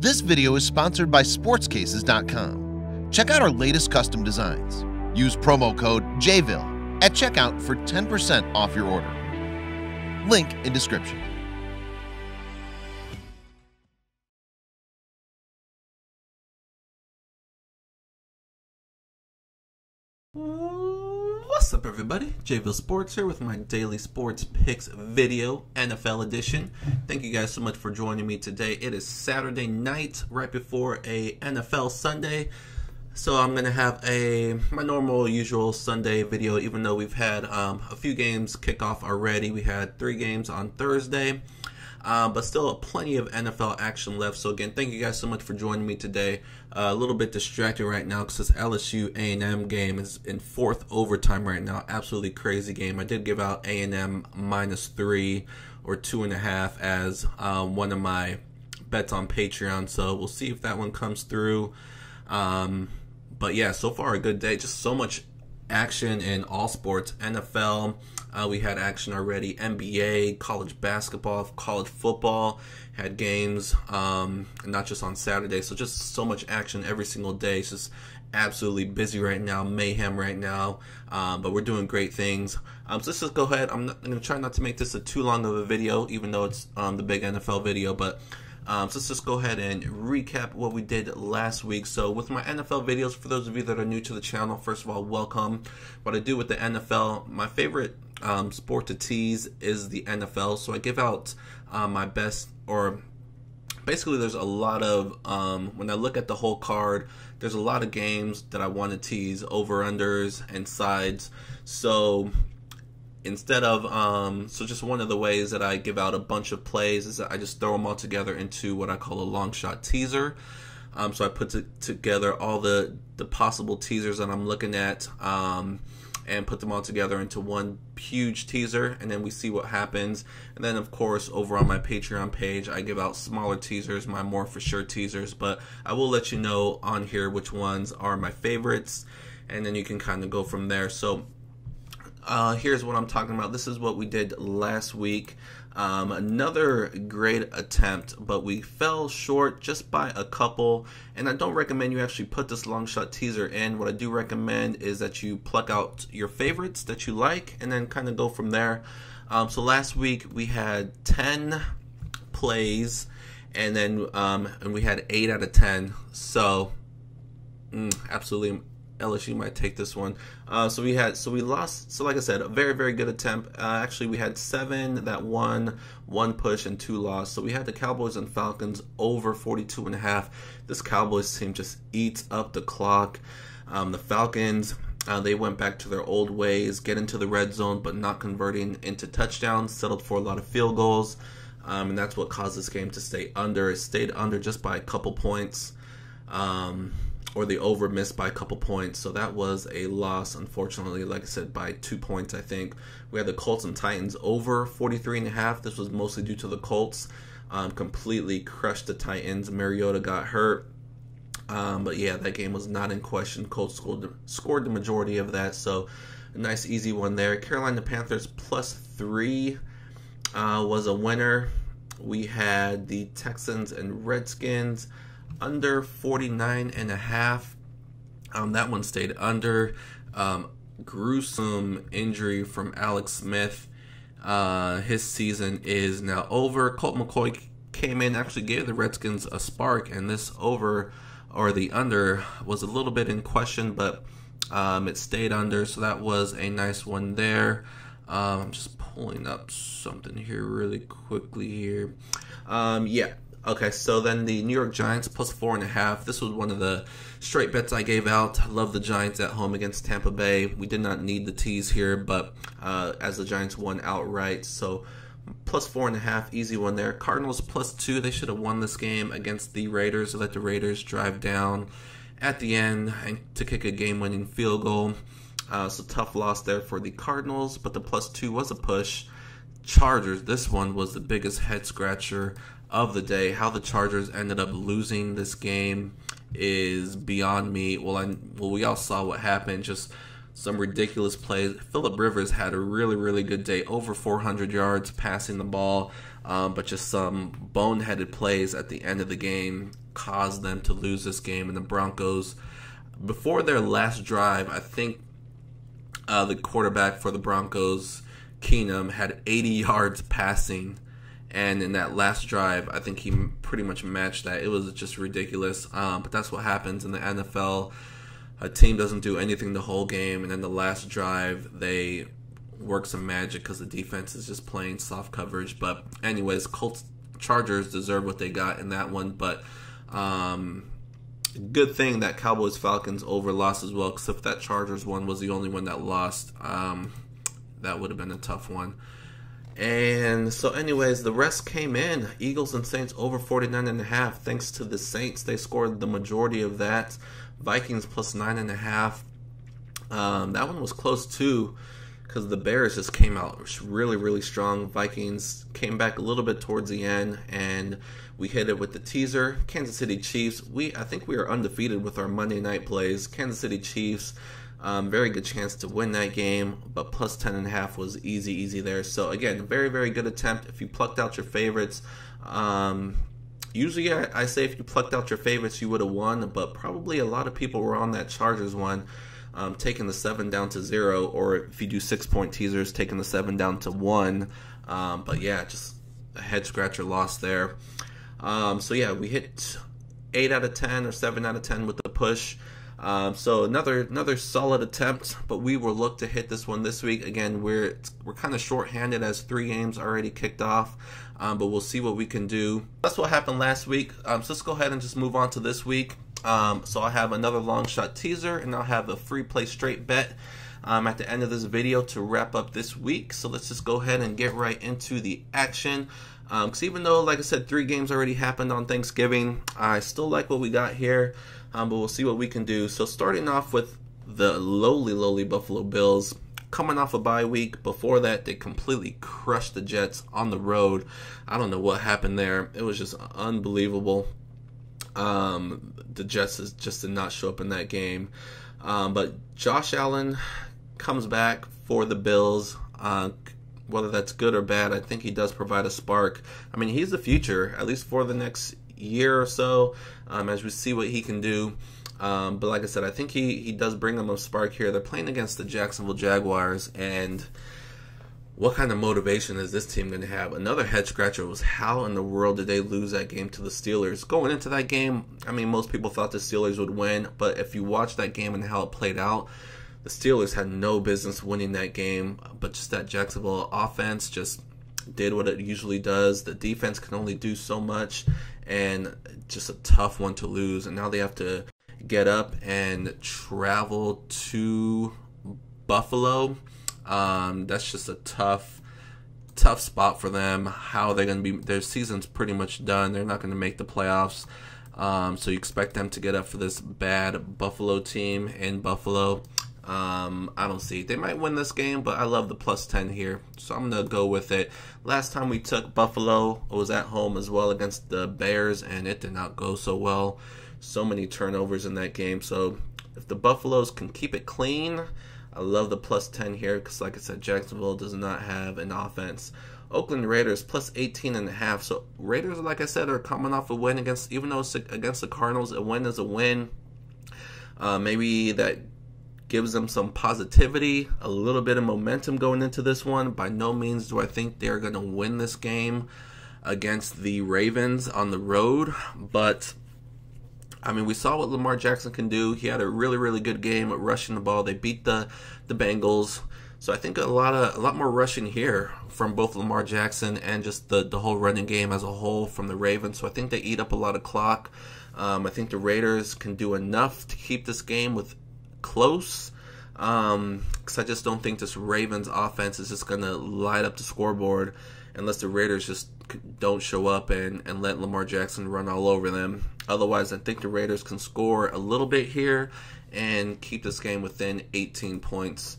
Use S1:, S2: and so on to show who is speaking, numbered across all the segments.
S1: This video is sponsored by sportscases.com. Check out our latest custom designs. Use promo code JVille at checkout for 10% off your order. Link in description.
S2: What's up, everybody? JVille Sports here with my daily sports picks video, NFL edition. Thank you guys so much for joining me today. It is Saturday night, right before a NFL Sunday. So I'm gonna have my normal, usual Sunday video, even though we've had a few games kick off already. We had 3 games on Thursday. But still plenty of NFL action left. So again, thank you guys so much for joining me today. A little bit distracted right now because this LSU A&M game is in 4th overtime right now. Absolutely crazy game. I did give out A&M -3 or 2.5 as one of my bets on Patreon. So we'll see if that one comes through. But yeah, so far a good day. Just so much action in all sports. NFL, we had action already. NBA, college basketball, college football had games, not just on Saturday. So just so much action every single day. It's just absolutely busy right now, mayhem right now, but we're doing great things. So let's just go ahead. I'm going to try not to make this a too long of a video, even though it's the big NFL video, but so let's just go ahead and recap what we did last week. So with my NFL videos, for those of you that are new to the channel, first of all, welcome. What I do with the NFL, my favorite sport to tease is the NFL. So I give out my best, or basically there's a lot of, when I look at the whole card, there's a lot of games that I want to tease, over-unders and sides. So instead of, so just one of the ways that I give out a bunch of plays is that I just throw them all together into what I call a long shot teaser. So I put together all the possible teasers that I'm looking at, and put them all together into one huge teaser, and then we see what happens. And then of course over on my Patreon page I give out smaller teasers, my more for sure teasers, but I will let you know on here which ones are my favorites, and then you can kind of go from there. So here's what I'm talking about. This is what we did last week. Another great attempt, but we fell short just by a couple, and I don't recommend you actually put this long shot teaser in. What I do recommend is that you pluck out your favorites that you like and then kind of go from there. So last week we had 10 plays, and then and we had 8 out of 10. So absolutely LSU might take this one. So we lost. So like I said, a very good attempt. Actually, we had 7 that won, 1 push, and 2 lost. So we had the Cowboys and Falcons over 42.5. This Cowboys team just eats up the clock. The Falcons, they went back to their old ways, get into the red zone, but not converting into touchdowns. Settled for a lot of field goals, and that's what caused this game to stay under. It stayed under just by a couple points. Or the over missed by a couple points, so that was a loss, unfortunately. Like I said, by 2 points, I think. We had the Colts and Titans over 43.5. This was mostly due to the Colts. Completely crushed the Titans. Mariota got hurt. But yeah, that game was not in question. Colts scored the majority of that, so a nice easy one there. Carolina Panthers +3 was a winner. We had the Texans and Redskins under 49.5. That one stayed under. Gruesome injury from Alex Smith. His season is now over. Colt McCoy came in, actually gave the Redskins a spark, and this over, or the under, was a little bit in question, but it stayed under, so that was a nice one there. I'm just pulling up something here really quickly here. Yeah. Okay, so then the New York Giants +4.5. This was one of the straight bets I gave out. I love the Giants at home against Tampa Bay. We did not need the tease here, but as the Giants won outright, so +4.5, easy one there. Cardinals +2. They should have won this game against the Raiders. They let the Raiders drive down at the end and to kick a game-winning field goal. So tough loss there for the Cardinals, but the +2 was a push. Chargers, this one was the biggest head-scratcher of the day. How the Chargers ended up losing this game is beyond me. Well, we all saw what happened. Just some ridiculous plays. Phillip Rivers had a really good day, over 400 yards passing the ball, but just some boneheaded plays at the end of the game caused them to lose this game. And the Broncos, before their last drive, I think the quarterback for the Broncos, Keenum, had 80 yards passing. And in that last drive, I think he pretty much matched that. It was just ridiculous. But that's what happens in the NFL. A team doesn't do anything the whole game, and then the last drive, they work some magic because the defense is just playing soft coverage. But anyways, Colts Chargers deserve what they got in that one. But good thing that Cowboys Falcons over lost as well, because if that Chargers one was the only one that lost, that would have been a tough one. And so anyways, the rest came in. Eagles and Saints over 49.5. Thanks to the Saints, they scored the majority of that. Vikings plus 9.5. That one was close too, because the Bears just came out really strong. Vikings came back a little bit towards the end, and we hit it with the teaser. Kansas City Chiefs, I think we are undefeated with our Monday night plays. Kansas City Chiefs, very good chance to win that game, but plus 10.5 was easy there. So again, very good attempt. If you plucked out your favorites, usually I say if you plucked out your favorites, you would have won, but probably a lot of people were on that Chargers one, taking the 7 down to 0, or if you do 6-point teasers, taking the 7 down to 1. But yeah, just a head scratcher loss there. So yeah, we hit 8 out of 10 or 7 out of 10 with the push. So another solid attempt, but we will look to hit this one this week. Again, we're kind of short-handed as 3 games already kicked off, but we'll see what we can do. That's what happened last week. So let's go ahead and just move on to this week. So I have another long shot teaser, and I'll have a free play straight bet at the end of this video to wrap up this week. So let's just go ahead and get right into the action. Because even though, like I said, 3 games already happened on Thanksgiving, I still like what we got here. But we'll see what we can do. So starting off with the lowly Buffalo Bills, coming off a bye week. Before that, they completely crushed the Jets on the road. I don't know what happened there. It was just unbelievable. The Jets just did not show up in that game. But Josh Allen comes back for the Bills. Whether that's good or bad, I think he does provide a spark. I mean, he's the future, at least for the next year or so, as we see what he can do. But like I said, I think he does bring them a spark here. They're playing against the Jacksonville Jaguars, and what kind of motivation is this team going to have? Another head scratcher was how in the world did they lose that game to the Steelers? Going into that game, I mean, most people thought the Steelers would win, but if you watch that game and how it played out, the Steelers had no business winning that game, but just that Jacksonville offense just did what it usually does. The defense can only do so much, and just a tough one to lose. And now they have to get up and travel to Buffalo. That's just a tough spot for them. How they're going to be, their season's pretty much done. They're not going to make the playoffs. So you expect them to get up for this bad Buffalo team in Buffalo. I don't see it. They might win this game, but I love the plus 10 here, so I'm going to go with it. Last time we took Buffalo, it was at home as well against the Bears, and it did not go so well. So many turnovers in that game. So if the Buffaloes can keep it clean, I love the plus 10 here, because like I said, Jacksonville does not have an offense. Oakland Raiders plus 18.5. So Raiders, like I said, are coming off a win against, even though it's against the Cardinals, a win is a win. Maybe that gives them some positivity, a little bit of momentum going into this one. By no means do I think they're going to win this game against the Ravens on the road, but I mean, we saw what Lamar Jackson can do. He had a really good game at rushing the ball. They beat the Bengals. So I think a lot more rushing here from both Lamar Jackson and just the whole running game as a whole from the Ravens. So I think they eat up a lot of clock. I think the Raiders can do enough to keep this game close, because I just don't think this Ravens offense is just going to light up the scoreboard unless the Raiders just don't show up and let Lamar Jackson run all over them. Otherwise, I think the Raiders can score a little bit here and keep this game within 18 points.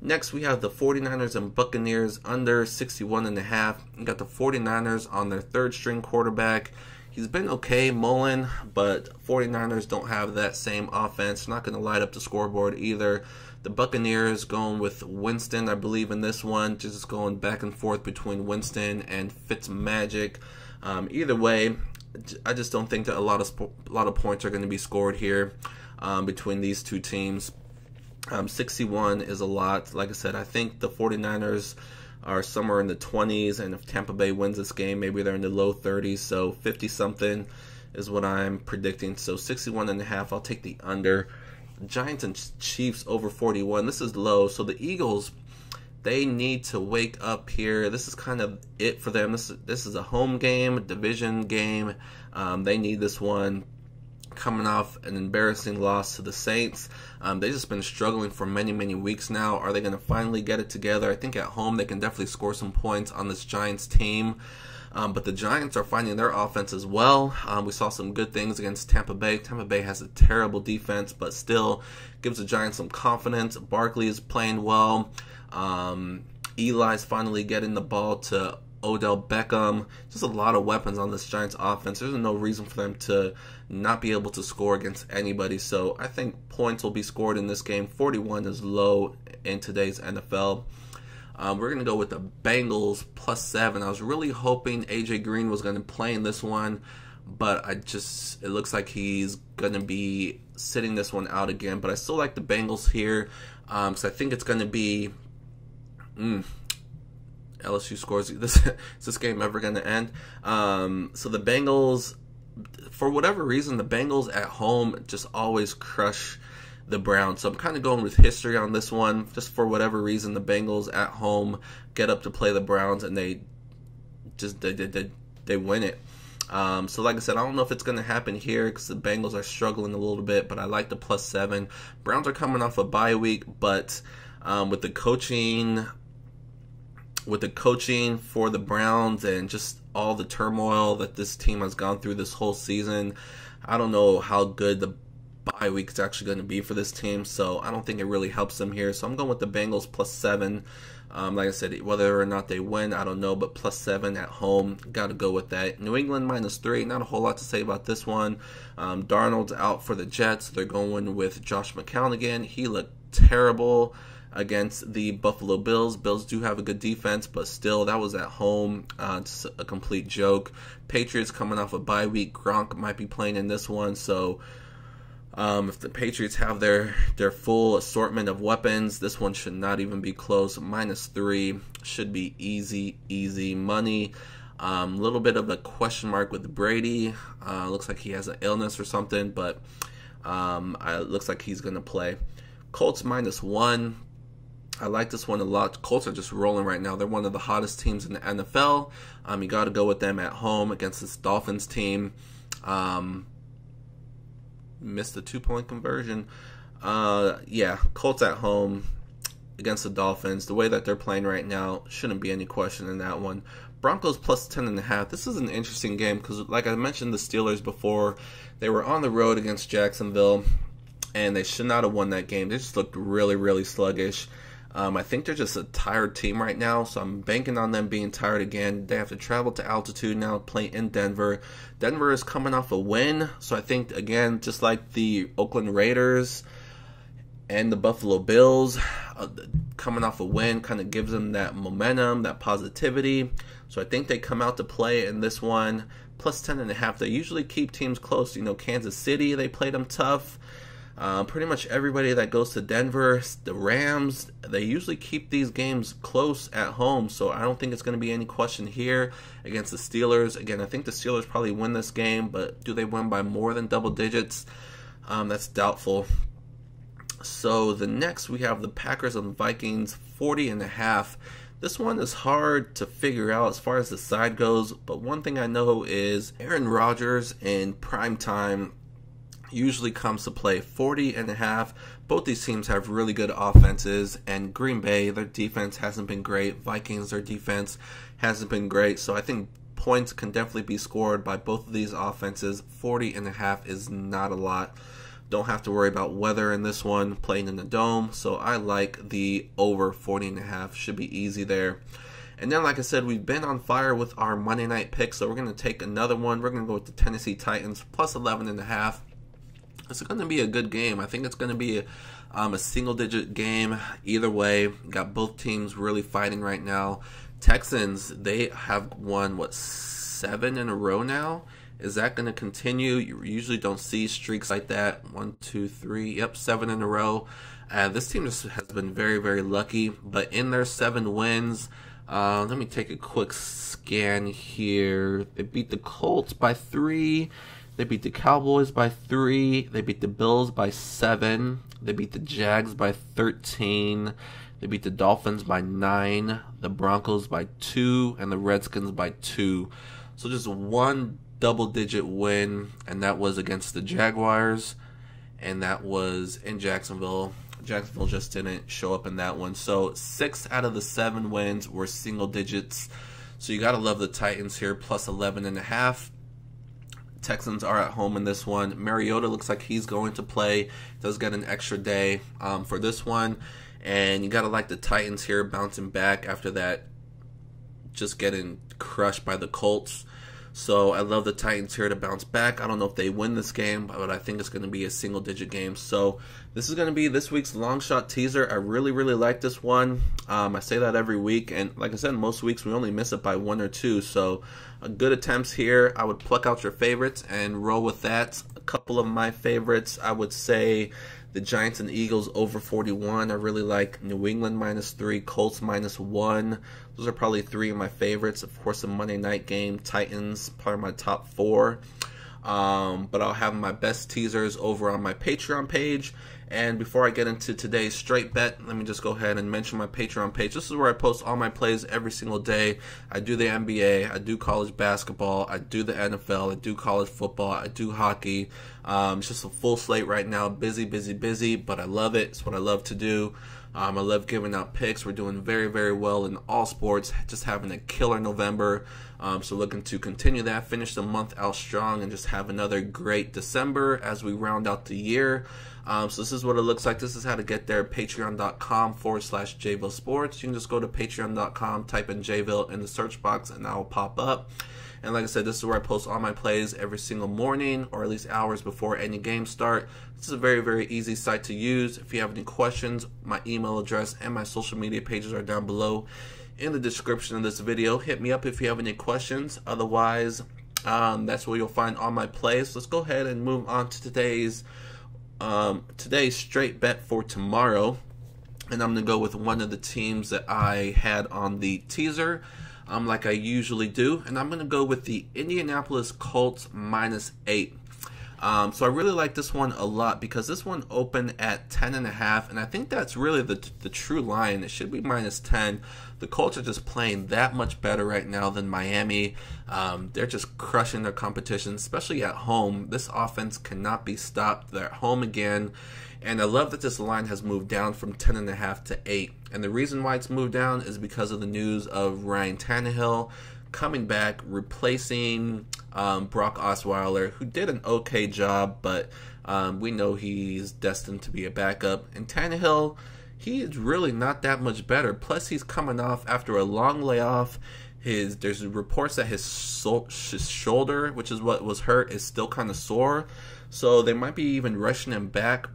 S2: Next, we have the 49ers and Buccaneers under 61.5. You got the 49ers on their third-string quarterback. He's been okay, Mullen, but 49ers don't have that same offense. Not going to light up the scoreboard either. The Buccaneers going with Winston, I believe, in this one. Just going back and forth between Winston and Fitzmagic. Either way, I just don't think that a lot of points are going to be scored here between these two teams. 61 is a lot. Like I said, I think the 49ers are somewhere in the 20s, and if Tampa Bay wins this game, maybe they're in the low 30s. So 50-something is what I'm predicting. So 61.5, I'll take the under. Giants and Chiefs over 41. This is low. So the Eagles, they need to wake up here. This is kind of it for them. This is a home game, a division game. They need this one. Coming off an embarrassing loss to the Saints. They've just been struggling for many, many weeks now. Are they going to finally get it together? I think at home they can definitely score some points on this Giants team. But the Giants are finding their offense as well. We saw some good things against Tampa Bay. Tampa Bay has a terrible defense, but still gives the Giants some confidence. Barkley is playing well. Eli's finally getting the ball to Odell Beckham. Just a lot of weapons on this Giants offense. There's no reason for them to not be able to score against anybody. So I think points will be scored in this game. 41 is low in today's NFL. We're going to go with the Bengals +7. I was really hoping A.J. Green was going to play in this one, but it looks like he's going to be sitting this one out again. But I still like the Bengals here, because I think it's going to be LSU scores. Is this game ever going to end? So the Bengals, for whatever reason, the Bengals at home just always crush the Browns. So I'm kind of going with history on this one. Just for whatever reason, the Bengals at home get up to play the Browns, and they win it. So like I said, I don't know if it's going to happen here because the Bengals are struggling a little bit, but I like the +7. Browns are coming off a bye week, but with the coaching for the Browns and just all the turmoil that this team has gone through this whole season, I don't know how good the bye week is actually going to be for this team, so I don't think it really helps them here. So I'm going with the Bengals +7. Like I said, whether or not they win, I don't know, but +7 at home, got to go with that. New England -3, not a whole lot to say about this one. Darnold's out for the Jets. They're going with Josh McCown again. He looked terrible against the Buffalo Bills. Bills do have a good defense, but still, that was at home. It's a complete joke. Patriots coming off a bye week. Gronk might be playing in this one, so if the Patriots have their full assortment of weapons, this one should not even be close. -3 should be easy money. Little bit of a question mark with Brady. Looks like he has an illness or something, but it looks like he's going to play. Colts -1. I like this one a lot. Colts are just rolling right now. They're one of the hottest teams in the NFL. You got to go with them at home against this Dolphins team. Missed the 2-point conversion. Yeah, Colts at home against the Dolphins. The way that they're playing right now, shouldn't be any question in that one. Broncos +10.5. This is an interesting game because, like I mentioned, the Steelers before, they were on the road against Jacksonville, and they should not have won that game. They just looked really, really sluggish. I think they're just a tired team right now, so I'm banking on them being tired again. They have to travel to altitude now, play in Denver. Denver is coming off a win, so I think, again, just like the Oakland Raiders and the Buffalo Bills, coming off a win kind of gives them that momentum, that positivity. So I think they come out to play in this one. +10.5. They usually keep teams close. You know, Kansas City, they played them tough. Pretty much everybody that goes to Denver, the Rams, they usually keep these games close at home, so I don't think it's going to be any question here against the Steelers. Again, I think the Steelers probably win this game, but do they win by more than double digits? That's doubtful. So the next we have the Packers and Vikings, 40.5. This one is hard to figure out as far as the side goes, but one thing I know is Aaron Rodgers in prime time usually comes to play. 40.5. Both these teams have really good offenses, and Green Bay, their defense hasn't been great. Vikings, their defense hasn't been great. So I think points can definitely be scored by both of these offenses. 40.5 is not a lot. Don't have to worry about weather in this one, playing in the dome. So I like the over 40.5. Should be easy there. And then, like I said, we've been on fire with our Monday night picks, so we're going to take another one. We're going to go with the Tennessee Titans plus 11.5. It's going to be a good game. I think it's going to be a single-digit game either way. Got both teams really fighting right now. Texans, they have won, 7 in a row now? Is that going to continue? You usually don't see streaks like that. 1, 2, 3. Yep, 7 in a row. This team just has been very, very lucky. But in their 7 wins, let me take a quick scan here. They beat the Colts by 3. They beat the Cowboys by 3. They beat the Bills by 7. They beat the Jags by 13. They beat the Dolphins by 9. The Broncos by 2. And the Redskins by 2. So just one double-digit win, and that was against the Jaguars, and that was in Jacksonville. Jacksonville just didn't show up in that one. So 6 out of the 7 wins were single digits. So you got to love the Titans here, plus 11.5. Texans are at home in this one. Mariota looks like he's going to play. Does get an extra day for this one. And you got to like the Titans here, bouncing back after that, just getting crushed by the Colts. So I love the Titans here to bounce back. I don't know if they win this game, but I think it's going to be a single-digit game. So this is going to be this week's long shot teaser. I really, really like this one. I say that every week, and like I said, most weeks we only miss it by 1 or 2. So good attempts here. I would pluck out your favorites and roll with that. A couple of my favorites, I would say the Giants and Eagles over 41. I really like New England -3, Colts -1. Those are probably 3 of my favorites. Of course, the Monday night game, Titans, probably my top 4. But I'll have my best teasers over on my Patreon page. And before I get into today's straight bet, let me just go ahead and mention my Patreon page. This is where I post all my plays every single day. I do the NBA, I do college basketball, I do the NFL, I do college football, I do hockey. It's just a full slate right now. Busy, busy, busy, but I love it. It's what I love to do. I love giving out picks. We're doing very, very well in all sports. Just having a killer November. So looking to continue that, finish the month out strong, and just have another great December as we round out the year. So this is what it looks like. This is how to get there. Patreon.com/JVille Sports. You can just go to Patreon.com, type in JVille in the search box, and that will pop up. And like I said, this is where I post all my plays every single morning, or at least hours before any games start. This is a very, very easy site to use. If you have any questions, my email address and my social media pages are down below in the description of this video. Hit me up if you have any questions. Otherwise, that's where you'll find all my plays. Let's go ahead and move on to today's straight bet for tomorrow. And I'm going to go with one of the teams that I had on the teaser, like I usually do. And I'm going to go with the Indianapolis Colts -8. So I really like this one a lot because this one opened at 10.5, and I think that's really the true line. It should be -10. The Colts are just playing that much better right now than Miami. They're just crushing their competition, especially at home. This offense cannot be stopped. They're at home again. And I love that this line has moved down from 10.5 to 8. And the reason why it's moved down is because of the news of Ryan Tannehill coming back, replacing Brock Osweiler, who did an okay job, but we know he's destined to be a backup. And Tannehill, he is really not that much better. Plus, he's coming off after a long layoff. There's reports that his shoulder, which is what was hurt, is still kind of sore. So they might be even rushing him back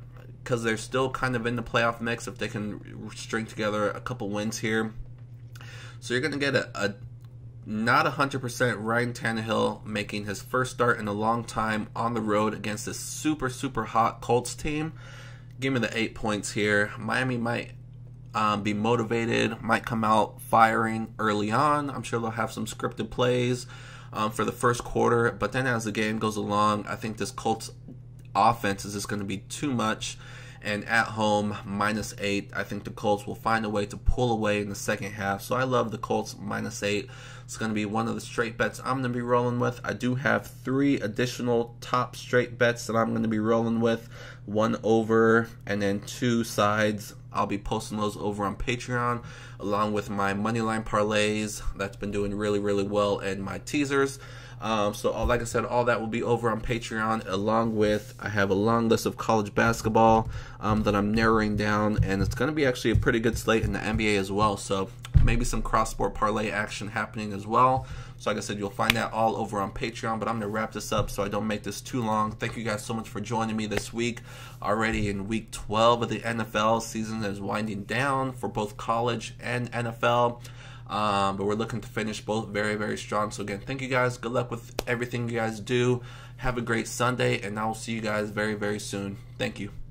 S2: because they're still kind of in the playoff mix if they can string together a couple wins here. So you're going to get a not 100% Ryan Tannehill making his first start in a long time on the road against this super, super hot Colts team. Give me the 8 points here. Miami might be motivated, might come out firing early on. I'm sure they'll have some scripted plays for the first quarter. But then as the game goes along, I think this Colts offense is just going to be too much. And at home, -8, I think the Colts will find a way to pull away in the second half. So I love the Colts -8. It's going to be one of the straight bets I'm going to be rolling with. I do have 3 additional top straight bets that I'm going to be rolling with. 1 over and then 2 sides. I'll be posting those over on Patreon along with my moneyline parlays. That's been doing really, really well, and my teasers. So like I said, all that will be over on Patreon, along with I have a long list of college basketball that I'm narrowing down, and it's going to be actually a pretty good slate in the NBA as well. So maybe some cross-sport parlay action happening as well. So like I said, you'll find that all over on Patreon, but I'm going to wrap this up so I don't make this too long. Thank you guys so much for joining me this week. Already in week 12 of the NFL season is winding down for both college and NFL. But we're looking to finish both very, very strong. So again, thank you guys. Good luck with everything you guys do. Have a great Sunday, and I will see you guys very, very soon. Thank you.